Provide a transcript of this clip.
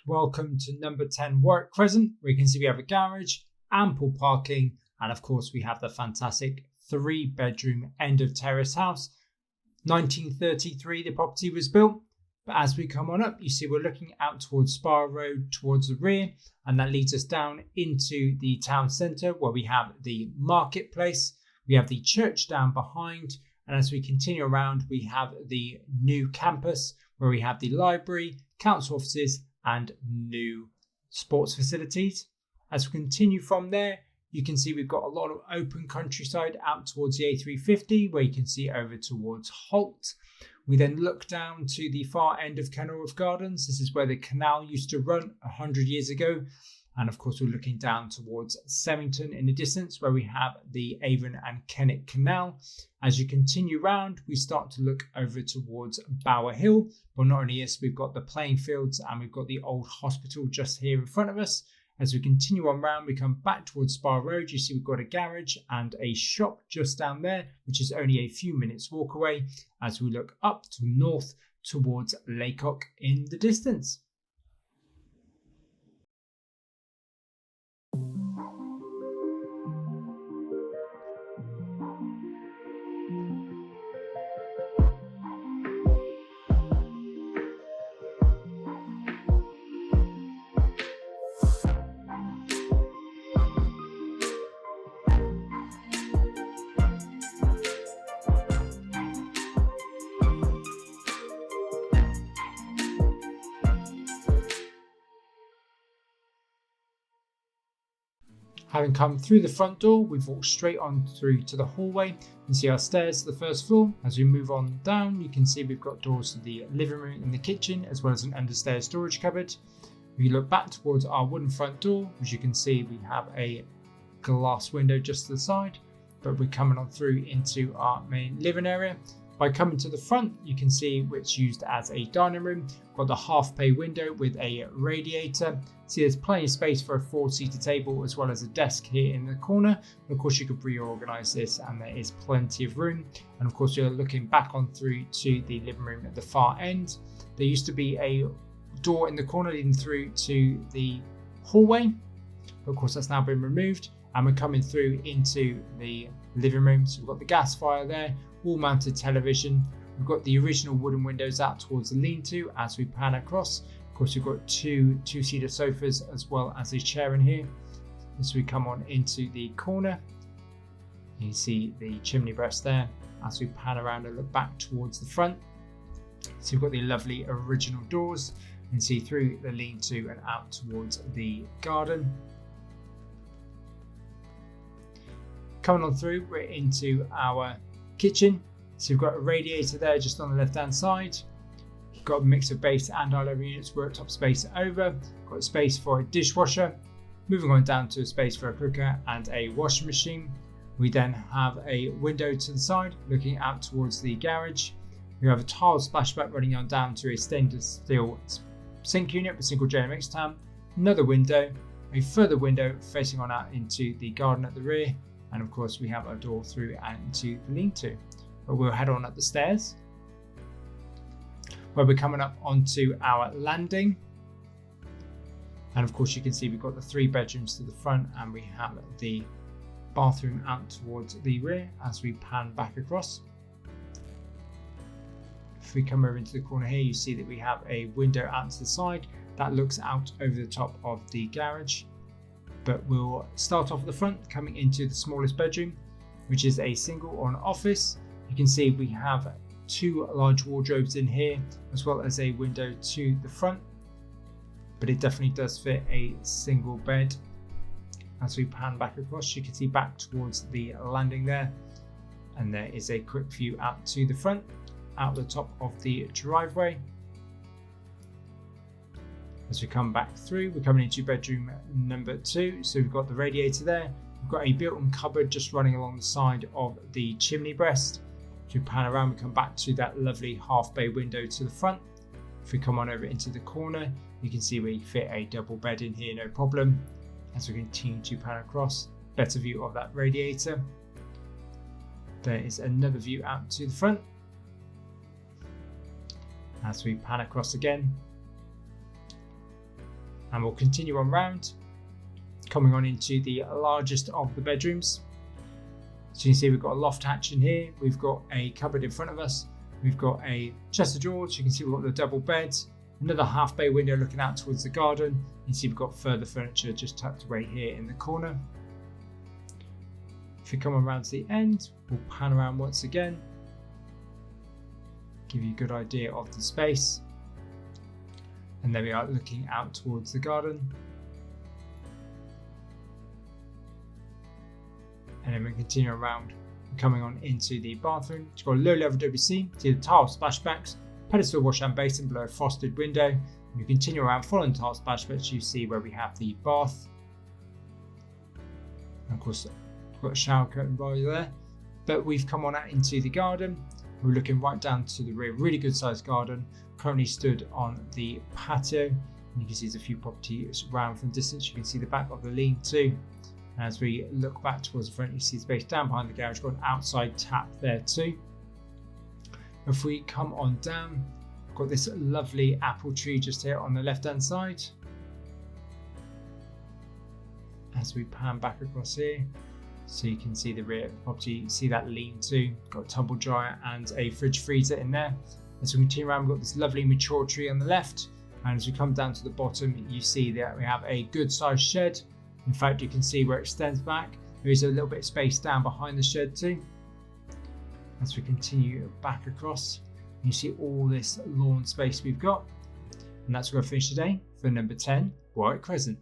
Welcome to number 10 Warwick Crescent, where you can see we have a garage, ample parking, and of course we have the fantastic 3-bedroom end of terrace house. 1933 the property was built, but as we come on up, you see we're looking out towards Spa Road towards the rear, and that leads us down into the town centre where we have the marketplace, we have the church down behind, and as we continue around we have the new campus where we have the library, council offices and new sports facilities. As we continue from there, you can see we've got a lot of open countryside out towards the A350 where you can see over towards Holt. We then look down to the far end of Kenilworth Gardens. This is where the canal used to run 100 years ago. And of course, we're looking down towards Sevington in the distance where we have the Avon and Kennet Canal. As you continue round, we start to look over towards Bower Hill. But not only this, we've got the playing fields and we've got the old hospital just here in front of us. As we continue on round, we come back towards Spa Road. You see we've got a garage and a shop just down there, which is only a few minutes walk away as we look up to north towards Laycock in the distance. Having come through the front door, we've walked straight on through to the hallway and see our stairs to the first floor. As we move on down, you can see we've got doors to the living room and the kitchen, as well as an understairs storage cupboard. If you look back towards our wooden front door, as you can see, we have a glass window just to the side, but we're coming on through into our main living area. By coming to the front, you can see it's used as a dining room. Got the half bay window with a radiator. See, there's plenty of space for a 4-seater table as well as a desk here in the corner. And of course, you could reorganize this and there is plenty of room. And of course, you're looking back on through to the living room at the far end. There used to be a door in the corner leading through to the hallway. But of course, that's now been removed. And we're coming through into the living room. So we've got the gas fire there, wall-mounted television. We've got the original wooden windows out towards the lean-to as we pan across. Of course, we've got two-seater sofas as well as a chair in here. As we come on into the corner, you see the chimney breast there. As we pan around and look back towards the front, so we've got the lovely original doors and see through the lean-to and out towards the garden. Coming on through, we're into our kitchen. So we've got a radiator there just on the left hand side. We've got a mix of base and high level units, worktop space over. Got space for a dishwasher. Moving on down to a space for a cooker and a washing machine. We then have a window to the side looking out towards the garage. We have a tile splashback running on down to a stainless steel sink unit with single drain mix tank. Another window, a further window facing on out into the garden at the rear. And of course we have a door through and into the lean-to. But we'll head on up the stairs where we're coming up onto our landing. And of course you can see we've got the 3 bedrooms to the front and we have the bathroom out towards the rear as we pan back across. If we come over into the corner here, you see that we have a window out to the side that looks out over the top of the garage. But we'll start off at the front, coming into the smallest bedroom, which is a single or an office. You can see we have 2 large wardrobes in here, as well as a window to the front. But it definitely does fit a single bed. As we pan back across, you can see back towards the landing there. And there is a quick view out to the front, out the top of the driveway. As we come back through, we're coming into bedroom number 2. So we've got the radiator there. We've got a built-in cupboard just running along the side of the chimney breast. As we pan around, we come back to that lovely half bay window to the front. If we come on over into the corner, you can see we fit a double bed in here, no problem. As we continue to pan across, better view of that radiator. There is another view out to the front. as we pan across again. And we'll continue on round, coming on into the largest of the bedrooms. So you can see we've got a loft hatch in here, we've got a cupboard in front of us, we've got a chest of drawers, you can see we've got the double beds, another half bay window looking out towards the garden. You can see we've got further furniture just tucked away here in the corner. If we come around to the end, we'll pan around once again, give you a good idea of the space. And there we are looking out towards the garden. And then we continue around, coming on into the bathroom. It's got a low level WC, see the tile splashbacks, pedestal wash and basin below a frosted window. And you continue around following tile splashbacks, you see where we have the bath. And of course, we've got a shower curtain right there. But we've come on out into the garden. We're looking right down to the rear, really good sized garden. Currently stood on the patio. And you can see there's a few properties around from distance. You can see the back of the lean-to. As we look back towards the front, you see the space down behind the garage, got an outside tap there too. If we come on down, we've got this lovely apple tree just here on the left hand side. As we pan back across here, so you can see the rear of the property, you can see that lean-to, got a tumble dryer and a fridge freezer in there. As we continue around, we've got this lovely mature tree on the left, and as we come down to the bottom, you see that we have a good sized shed. In fact, you can see where it extends back. There is a little bit of space down behind the shed too. As we continue back across, you see all this lawn space we've got. And that's where I finish today for number 10, Warwick Crescent.